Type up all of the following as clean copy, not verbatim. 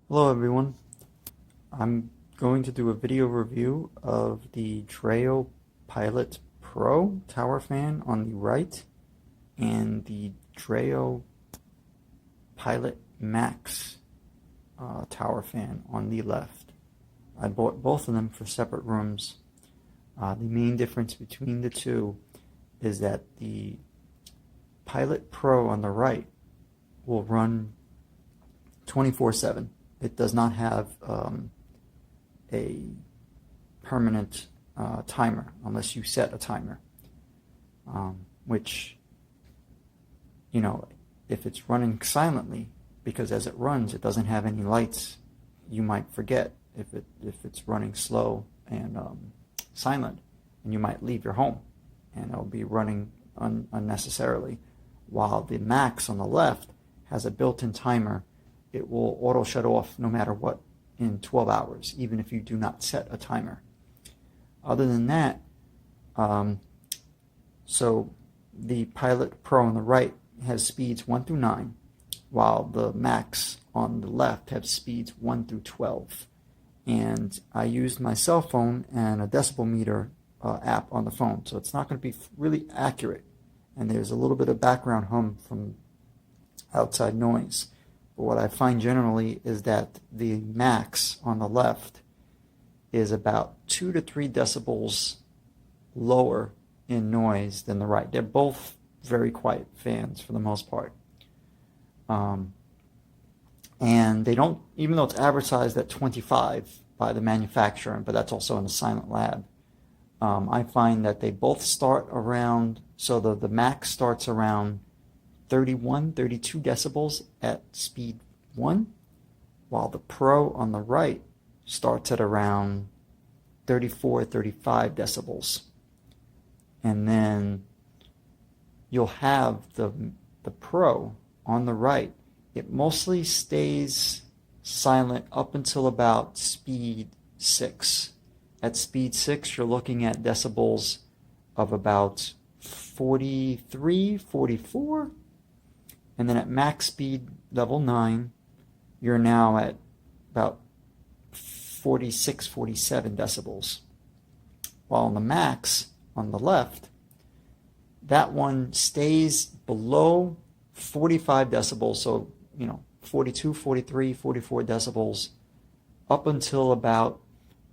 Hello everyone. I'm going to do a video review of the Dreo Pilot Pro tower fan on the right and the Dreo Pilot Max tower fan on the left. I bought both of them for separate rooms. The main difference between the two is that the Pilot Pro on the right will run 24/7. It does not have a permanent timer unless you set a timer, which, you know, if it's running silently, because as it runs it doesn't have any lights, you might forget if it's running slow and silent, and you might leave your home and it'll be running unnecessarily. While the Max on the left has a built-in timer. It will auto shut off no matter what in 12 hours, even if you do not set a timer. Other than that, so the Pilot Pro on the right has speeds 1 through 9, while the Max on the left have speeds 1 through 12. And I used my cell phone and a decibel meter app on the phone, so it's not going to be really accurate. And there's a little bit of background hum from outside noise. But what I find generally is that the Max on the left is about 2 to 3 decibels lower in noise than the right. They're both very quiet fans for the most part. And they don't, even though it's advertised at 25 by the manufacturer, but that's also in a silent lab, I find that they both start around, so the Max starts around 31, 32 decibels at speed 1, while the Pro on the right starts at around 34, 35 decibels. And then you'll have the Pro on the right. It mostly stays silent up until about speed 6. At speed 6, you're looking at decibels of about 43, 44. And then at max speed level 9, you're now at about 46, 47 decibels. While on the Max on the left, that one stays below 45 decibels, so 42, 43, 44 decibels up until about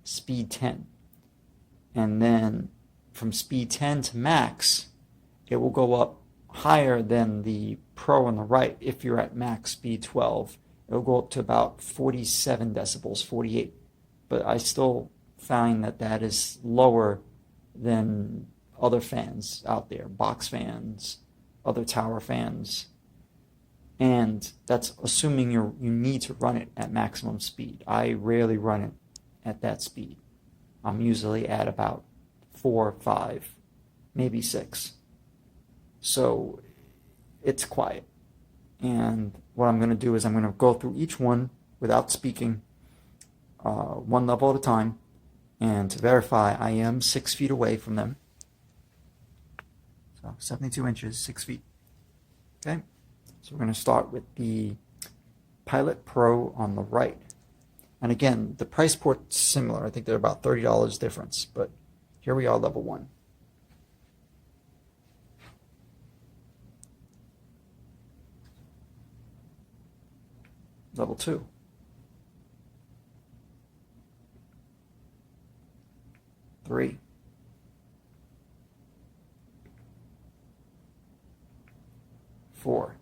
speed 10. And then from speed 10 to max, it will go up higher than the Pro on the right. If you're at max speed 12, it'll go up to about 47 decibels, 48. But I still find that that is lower than other fans out there, box fans, other tower fans. And that's assuming you need to run it at maximum speed. I rarely run it at that speed. I'm usually at about 4, 5, maybe 6. So it's quiet. And what I'm going to do is I'm going to go through each one without speaking, one level at a time, and to verify I am 6 feet away from them. So 72 inches, 6 feet. Okay, so we're going to start with the Pilot Pro on the right. And again, the price port's similar. I think they're about $30 difference, but here we are, level 1. Level 2. Three. 4.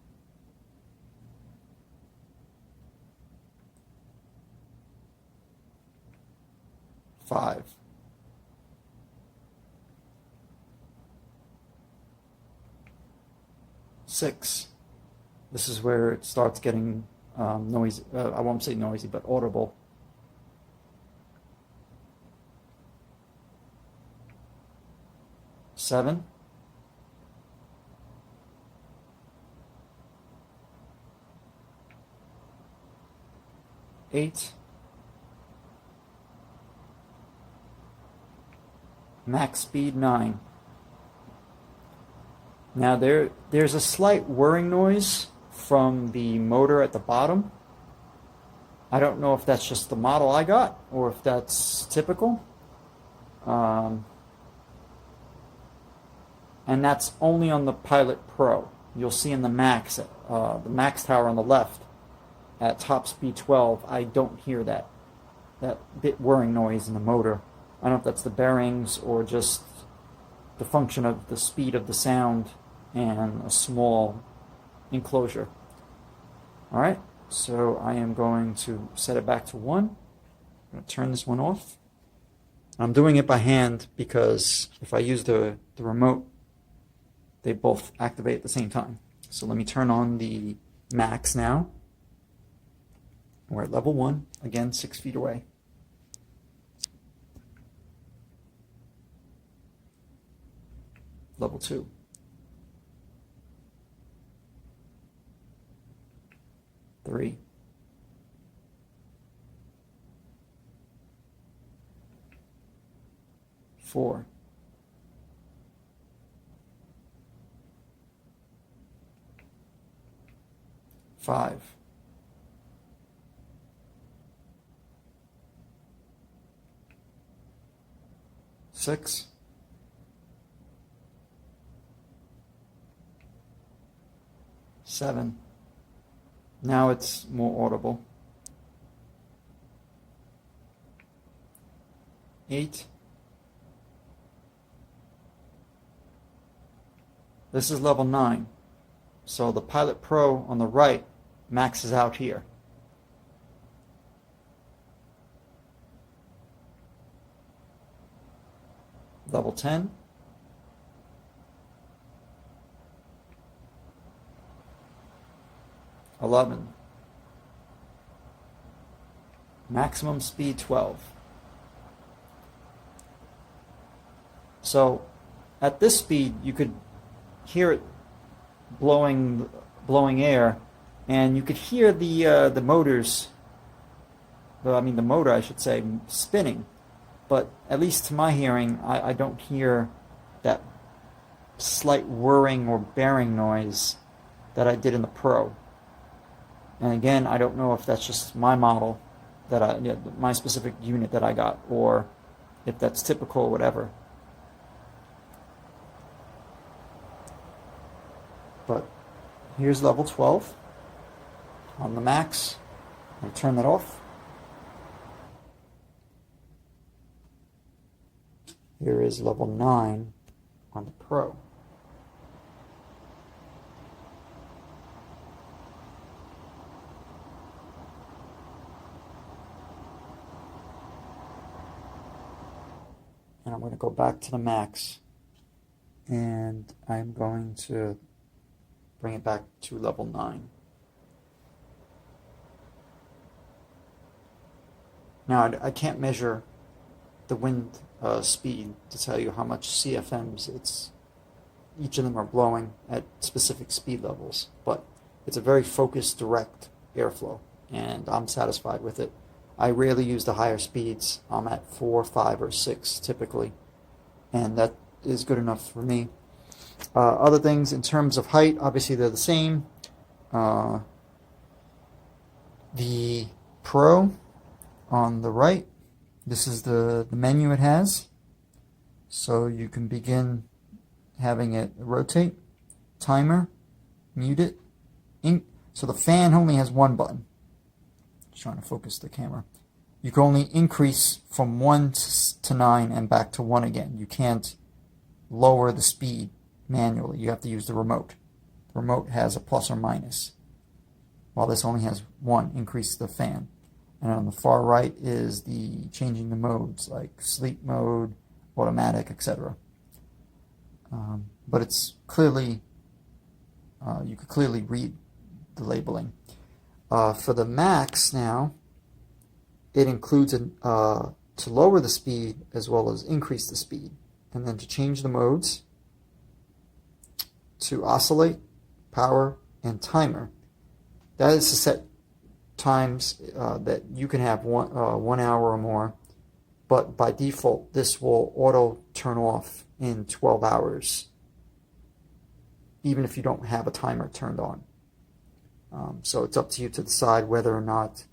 5. 6. This is where it starts getting noisy. I won't say noisy, but audible. 7. 8. Max speed 9. Now there's a slight whirring noise from the motor at the bottom, I don't know if that's just the model I got or if that's typical. And that's only on the Pilot Pro. You'll see in the Max tower on the left, at top speed 12, I don't hear that bit whirring noise in the motor. I don't know if that's the bearings or just the function of the speed of the sound and a small enclosure. Alright, so I am going to set it back to 1. I'm going to turn this one off. I'm doing it by hand because if I use the remote, they both activate at the same time. So let me turn on the Max now. We're at level 1, again 6 feet away. Level 2. Three. 4. 5. 6. 7. Now it's more audible. 8. This is level 9. So the Pilot Pro on the right maxes out here. Level 10. 11. Maximum speed 12. So at this speed you could hear it blowing air, and you could hear the motors, the motor I should say, spinning, but at least to my hearing I don't hear that slight whirring or bearing noise that I did in the Pro. And again, I don't know if that's just my model, my specific unit that I got, or if that's typical or whatever. But here's level 12 on the Max. I'll turn that off. Here is level 9 on the Pro. And I'm going to go back to the Max, and I'm going to bring it back to level 9. Now I can't measure the wind speed to tell you how much CFMs each of them are blowing at specific speed levels, but it's a very focused, direct airflow, and I'm satisfied with it. I rarely use the higher speeds. I'm at 4, 5, or 6 typically, and that is good enough for me. Other things in terms of height, obviously they're the same. The Pro on the right, this is the menu it has. So you can begin having it rotate, timer, mute it. So the fan only has one button. Just trying to focus the camera. You can only increase from 1 to 9 and back to 1 again. You can't lower the speed manually. You have to use the remote. The remote has a plus or minus, while this only has 1, increase the fan. And on the far right is the changing the modes, like sleep mode, automatic, etc. But it's clearly, you could clearly read the labeling. For the Max now, it includes to lower the speed as well as increase the speed. And then to change the modes, to oscillate, power, and timer. That is to set times that you can have 1 hour or more, but by default this will auto turn off in 12 hours, even if you don't have a timer turned on. So it's up to you to decide whether or not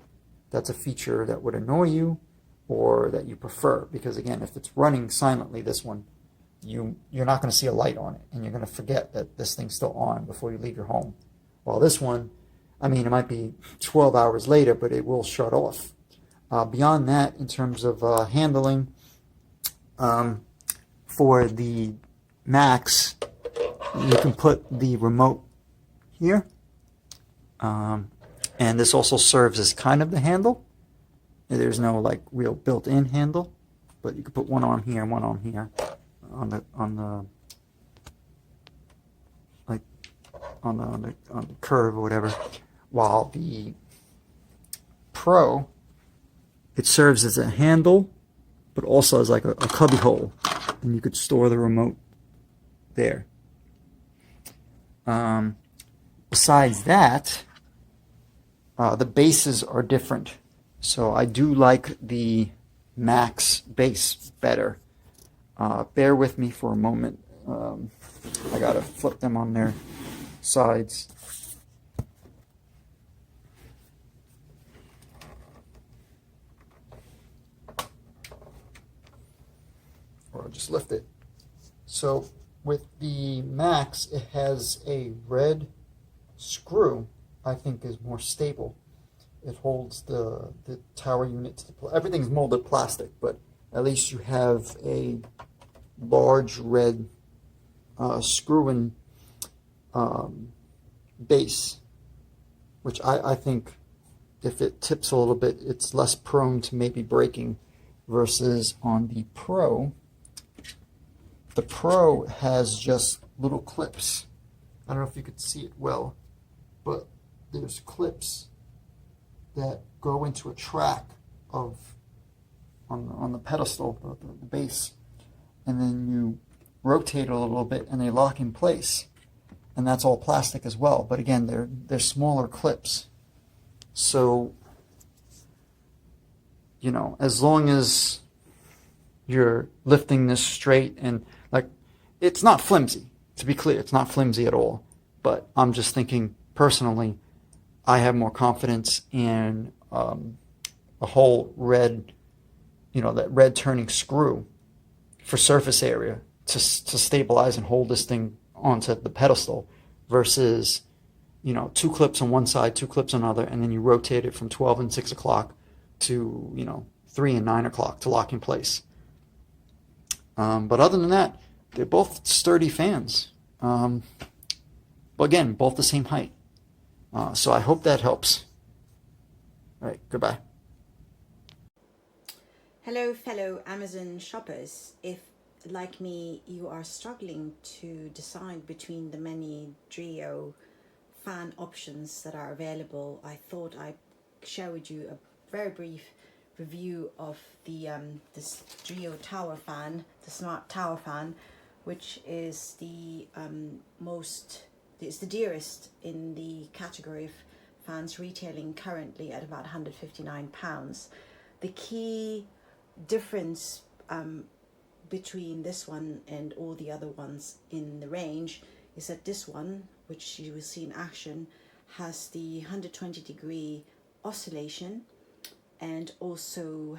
that's a feature that would annoy you or that you prefer. Because again, if it's running silently, this one, you're not going to see a light on it, and you're going to forget that this thing's still on before you leave your home. While this one, I mean, it might be 12 hours later, but it will shut off. Beyond that, in terms of handling, for the Macs, you can put the remote here, and this also serves as kind of the handle. There's no like real built-in handle, but you can put one on here and one on here, on the curve or whatever. While the Pro, it serves as a handle, but also as like a cubby hole, and you could store the remote there. Besides that, the bases are different. So I do like the Max base better. Bear with me for a moment. I gotta flip them on their sides. Or I'll just lift it. So with the Max, it has a red screw, I think is more stable. It holds the tower units. Everything's molded plastic, but at least you have a large red screw-in base, which I think if it tips a little bit, it's less prone to maybe breaking, versus on the Pro. The Pro has just little clips. I don't know if you could see it well, but there's clips that go into a track of on the pedestal, the base, and then you rotate it a little bit and they lock in place, and that's all plastic as well. But again, they're smaller clips, so you know, as long as you're lifting this straight and like, it's not flimsy. To be clear, it's not flimsy at all. But I'm just thinking personally, I have more confidence in a whole red, you know, that red turning screw for surface area to stabilize and hold this thing onto the pedestal, versus, you know, 2 clips on one side, 2 clips on another, and then you rotate it from 12 and 6 o'clock to, you know, 3 and 9 o'clock to lock in place. But other than that, they're both sturdy fans. But again, both the same height. So I hope that helps. All right, goodbye. Hello, fellow Amazon shoppers. If, like me, you are struggling to decide between the many Dreo fan options that are available, I thought I'd share with you a very brief review of the this Dreo tower fan, the smart tower fan, which is the it's the dearest in the category of fans, retailing currently at about £159. The key difference between this one and all the other ones in the range is that this one, which you will see in action, has the 120-degree oscillation, and also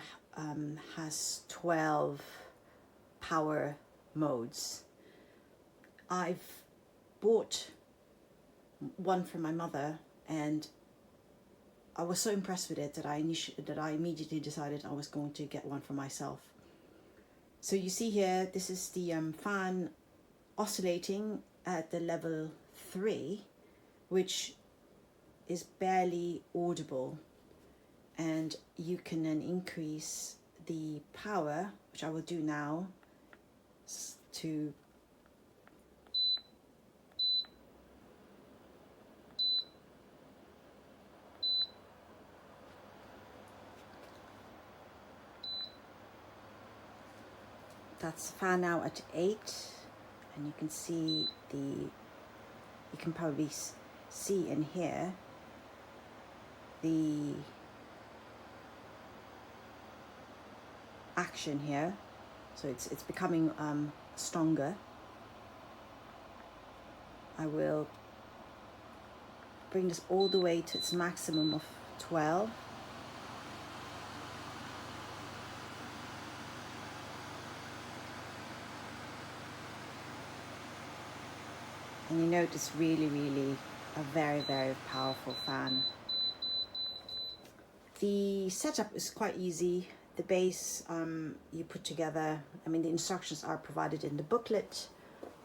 has 12 power modes. I've bought one for my mother, and I was so impressed with it that I immediately decided I was going to get one for myself. So you see here, this is the fan oscillating at the level 3, which is barely audible, and you can then increase the power, which I will do now, to that's fan now at 8, and you can see you can probably see and hear the action here. So it's becoming stronger. I will bring this all the way to its maximum of 12. And you note it's really, really a very, very powerful fan. The setup is quite easy. The base you put together, I mean, the instructions are provided in the booklet.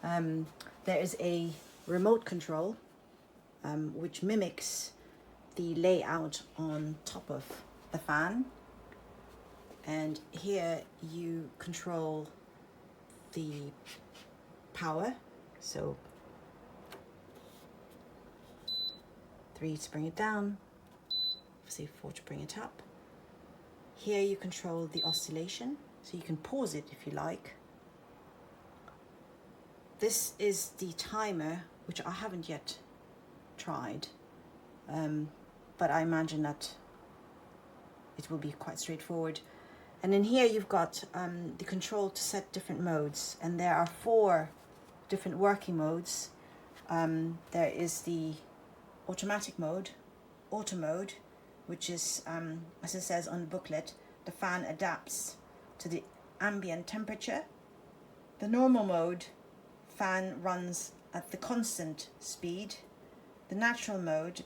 There is a remote control which mimics the layout on top of the fan. And here you control the power. So 3 to bring it down, obviously 4 to bring it up. Here you control the oscillation, so you can pause it if you like. This is the timer, which I haven't yet tried, but I imagine that it will be quite straightforward. And in here you've got the control to set different modes, and there are 4 different working modes. There is the automatic mode, auto mode, which is, as it says on the booklet, the fan adapts to the ambient temperature. The normal mode, fan runs at the constant speed. The natural mode,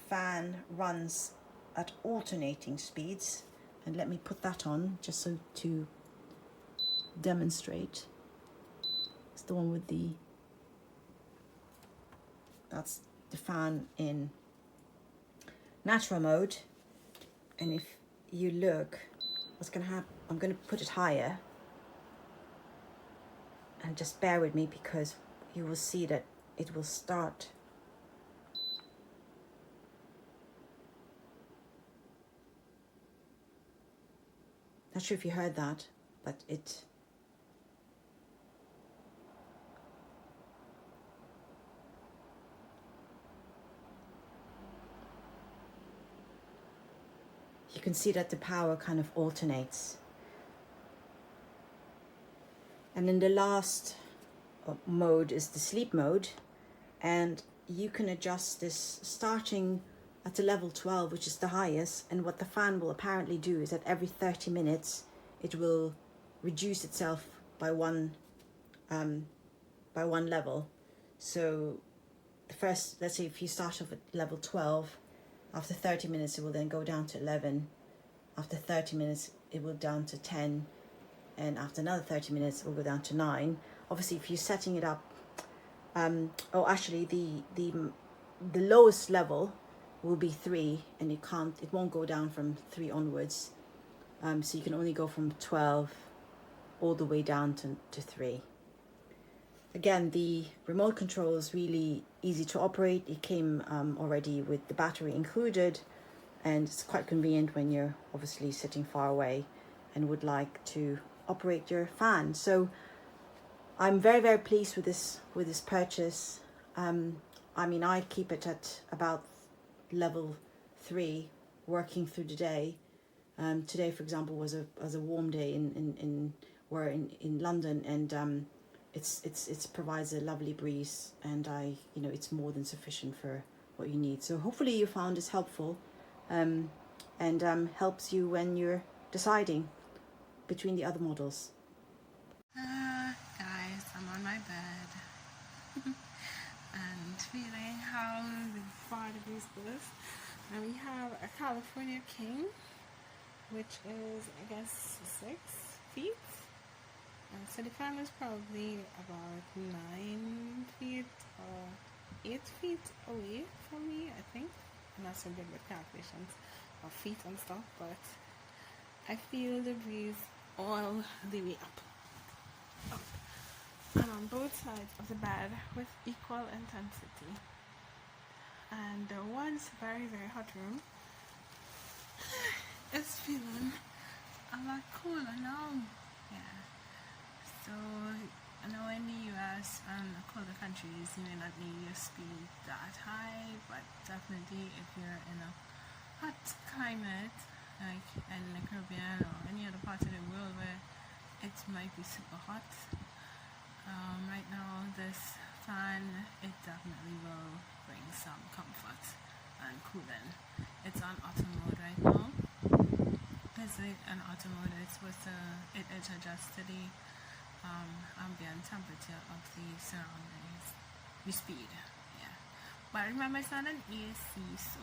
fan runs at alternating speeds. And let me put that on just so to demonstrate. It's the one with the, that's the fan in natural mode. And if you look, what's going to happen, I'm going to put it higher, and just bear with me because you will see that it will start. Not sure if you heard that, but it, you can see that the power kind of alternates. And then the last mode is the sleep mode, and you can adjust this starting at the level 12, which is the highest. And what the fan will apparently do is that every 30 minutes it will reduce itself by one level. So the first, let's say if you start off at level 12, after 30 minutes it will then go down to 11. After 30 minutes it will down to 10, and after another 30 minutes it will go down to 9. Obviously if you're setting it up, actually the lowest level will be 3, and it won't go down from 3 onwards. So you can only go from 12 all the way down to 3. Again, the remote control is really easy to operate. It came already with the battery included, and it's quite convenient when you're obviously sitting far away and would like to operate your fan. So I'm very, very pleased with this purchase. I mean, I keep it at about level 3 working through the day. Today, for example, was a warm day in London, and it provides a lovely breeze, and it's more than sufficient for what you need. So hopefully you found this helpful, and helps you when you're deciding between the other models. Guys, I'm on my bed and feeling how the body is this. And we have a California King, which is, I guess, 6 feet. So the fan is probably about 9 feet or 8 feet away from me, I think. I'm not so good with calculations of feet and stuff, but I feel the breeze all the way up. And on both sides of the bed with equal intensity. And the once very, very hot room is feeling a lot cooler now. Yeah. So I know in the US and colder countries you may not need your speed that high, but definitely if you're in a hot climate like in the Caribbean or any other part of the world where it might be super hot, right now this fan, it definitely will bring some comfort and cooling. It's on auto mode right now. It's like an auto mode. It's supposed to, it adjusts to the ambient temperature of the surroundings. the speed. Yeah, but remember it's not an AC, so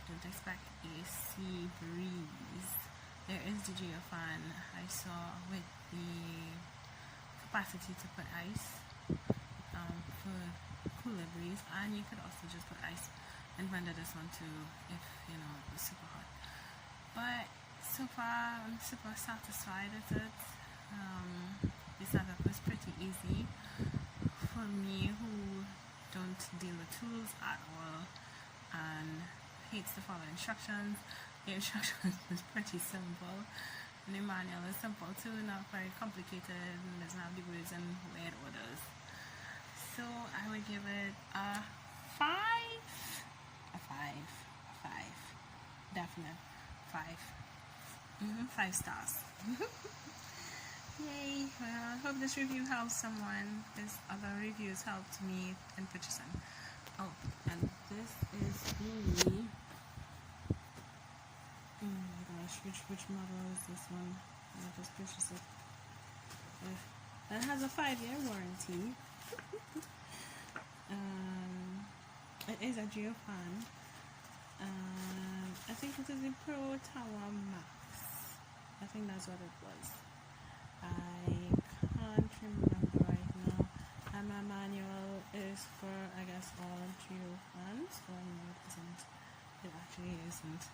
don't expect AC breeze. There is the Dreo fan I saw with the capacity to put ice for cooler breeze, and you could also just put ice and render this one too if you know it was super hot. But so far I'm super satisfied with it. The setup was pretty easy for me who don't deal with tools at all and hates to follow instructions. The instructions is pretty simple. And the manual is simple too, not very complicated, and doesn't have the words and weird orders. So I would give it a 5. A 5. Definite 5. 5 stars. Yay! Well, I hope this review helps someone. This other reviews helped me in purchasing. Oh, and this is the oh my gosh, which model is this one? I just purchased it. That has a 5-year warranty. It is a Dreo fan. I think it is the Pro Tower Max. I think that's what it was. I can't remember right now. And my manual is for, I guess, all Dreo fans. Or no, it isn't. It actually isn't.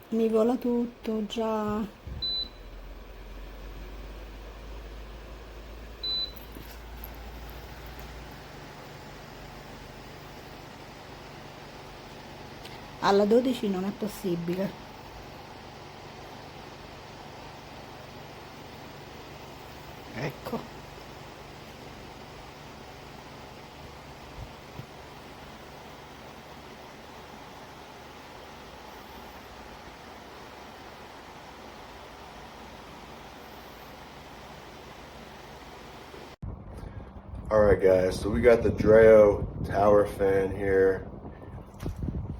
Mi vola tutto già. Alla 12 non è possibile. Ecco. Alright guys, so we got the Dreo tower fan here.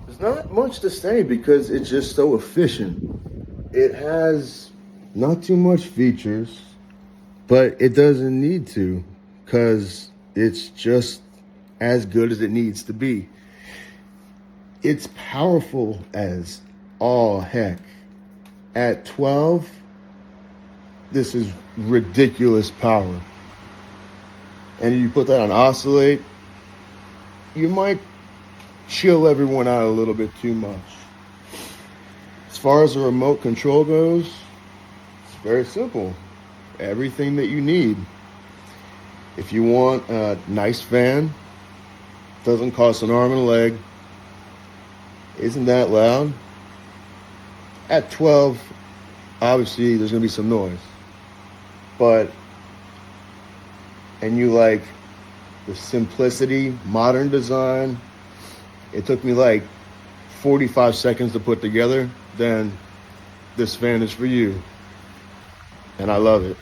There's not much to say because it's just so efficient. It has not too much features, but it doesn't need to because it's just as good as it needs to be. It's powerful as all heck. At 12, this is ridiculous power. And you put that on Oscillate, you might chill everyone out a little bit too much. As far as the remote control goes, it's very simple. Everything that you need. If you want a nice fan, doesn't cost an arm and a leg, isn't that loud? At 12, obviously there's gonna be some noise. But, and you like the simplicity, modern design, it took me like 45 seconds to put together, then this fan is for you. And I love it.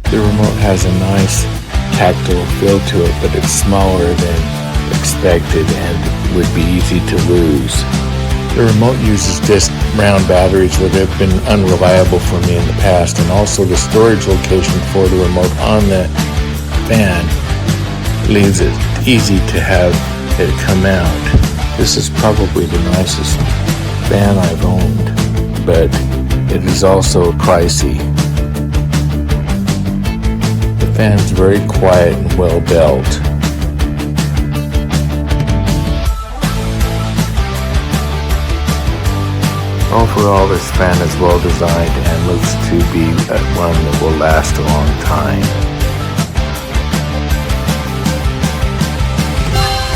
The remote has a nice tactile feel to it, but it's smaller than expected and would be easy to lose. The remote uses disc round batteries that have been unreliable for me in the past, and also the storage location for the remote on the fan leaves it easy to have it come out. This is probably the nicest fan I've owned, but it is also pricey. The fan's very quiet and well built. Overall, this fan is well designed and looks to be one that will last a long time.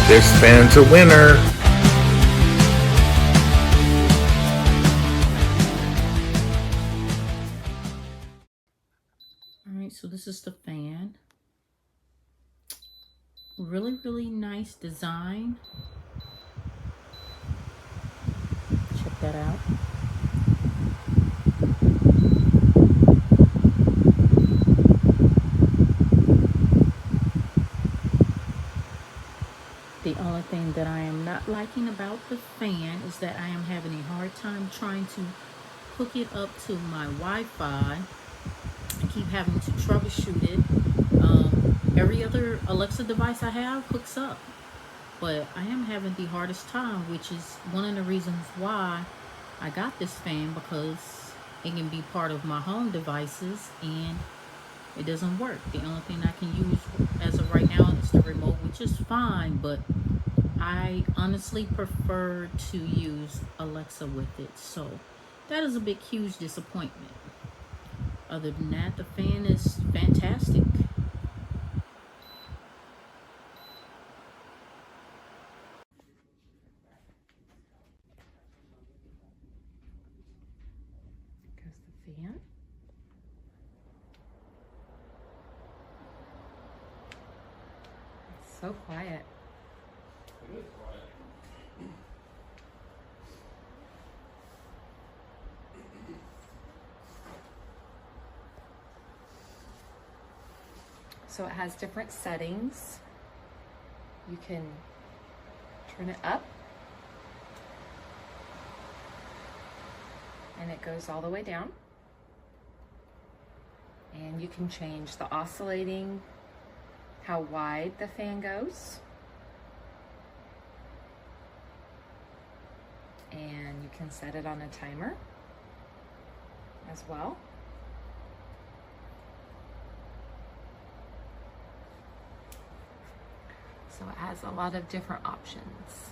This fan's a winner! Alright, so this is the fan. Really, really nice design. Check that out. The only thing that I am not liking about the fan is that I am having a hard time trying to hook it up to my Wi-Fi. I keep having to troubleshoot it. Every other Alexa device I have hooks up, but I am having the hardest time, which is one of the reasons why I got this fan, because it can be part of my home devices and it doesn't work. The only thing I can use as of right now is the remote, which is fine, but I honestly prefer to use Alexa with it. So that is a big, huge disappointment. Other than that, the fan is fantastic. So quiet. It is quiet. So it has different settings. You can turn it up and it goes all the way down. And you can change the oscillating, how wide the fan goes. And you can set it on a timer as well. So it has a lot of different options.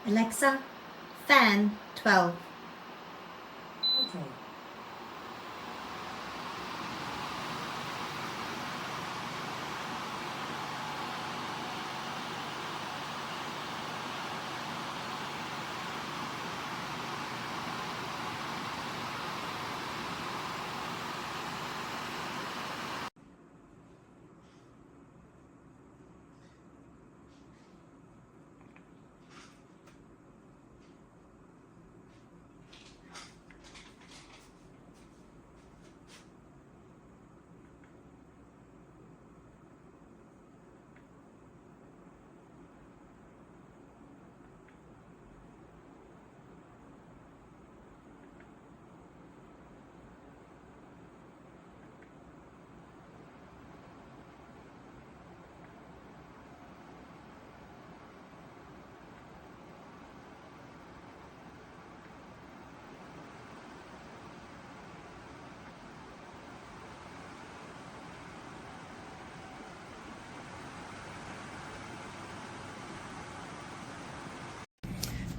Alexa, fan 12. Okay.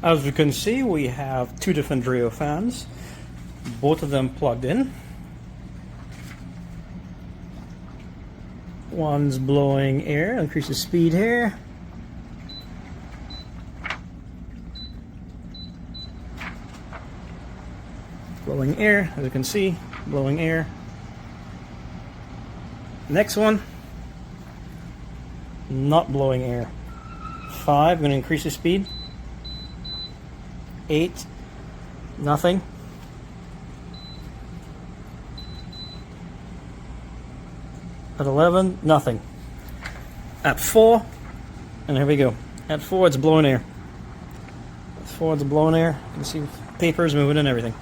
As you can see, we have two different Dreo fans, both of them plugged in. One's blowing air, increases speed here. Blowing blowing air, as you can see, blowing air. Next one, not blowing air. 5, I'm going to increase the speed. 8, nothing. At 11, nothing. At 4, and here we go. At 4, it's blowing air. At 4, it's blowing air. You can see papers moving and everything.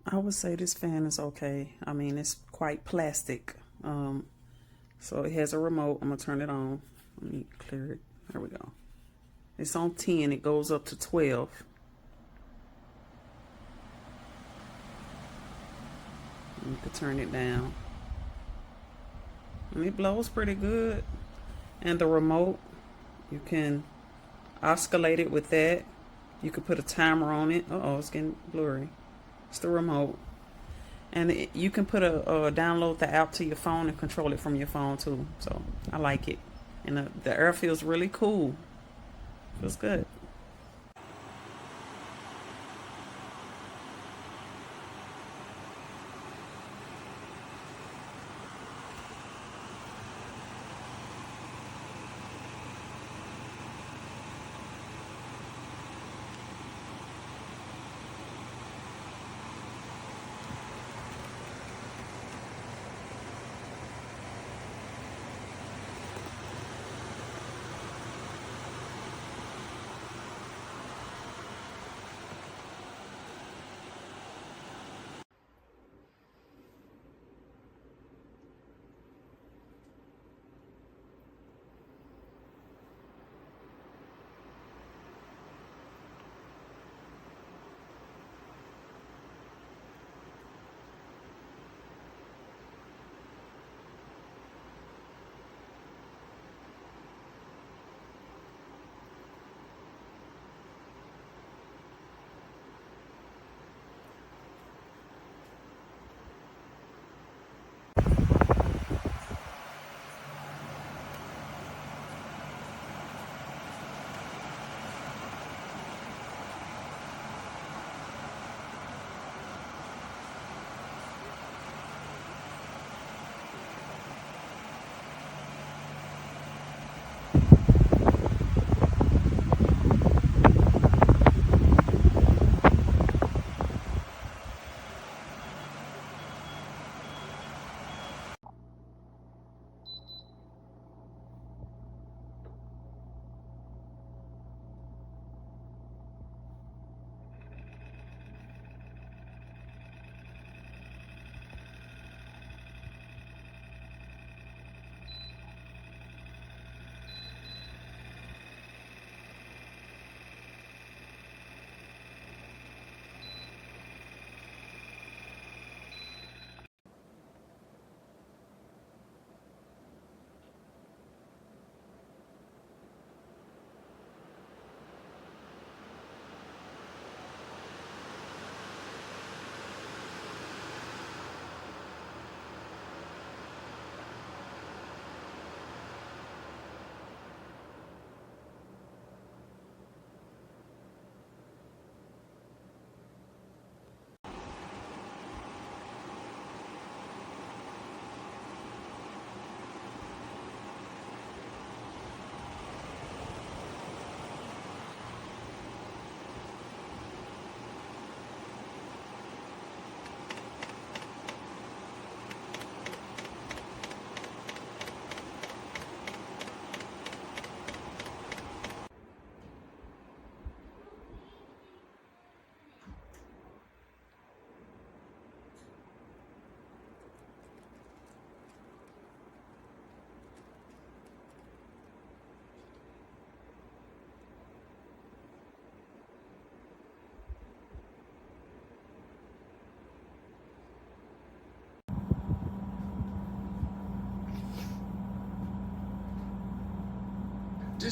I would say this fan is okay. I mean, it's quite plastic. So it has a remote. I'm going to turn it on. Let me clear it. There we go. It's on 10. It goes up to 12. You can turn it down. And it blows pretty good. And the remote, you can oscillate it with that. You could put a timer on it. Uh-oh, it's getting blurry. It's the remote. And you can put download the app to your phone and control it from your phone too. So I like it. And the air feels really cool. Feels good.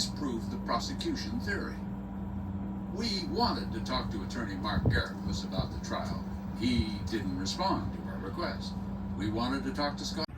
disprove the prosecution theory. We wanted to talk to attorney Mark Garrifus about the trial. He didn't respond to our request. We wanted to talk to Scott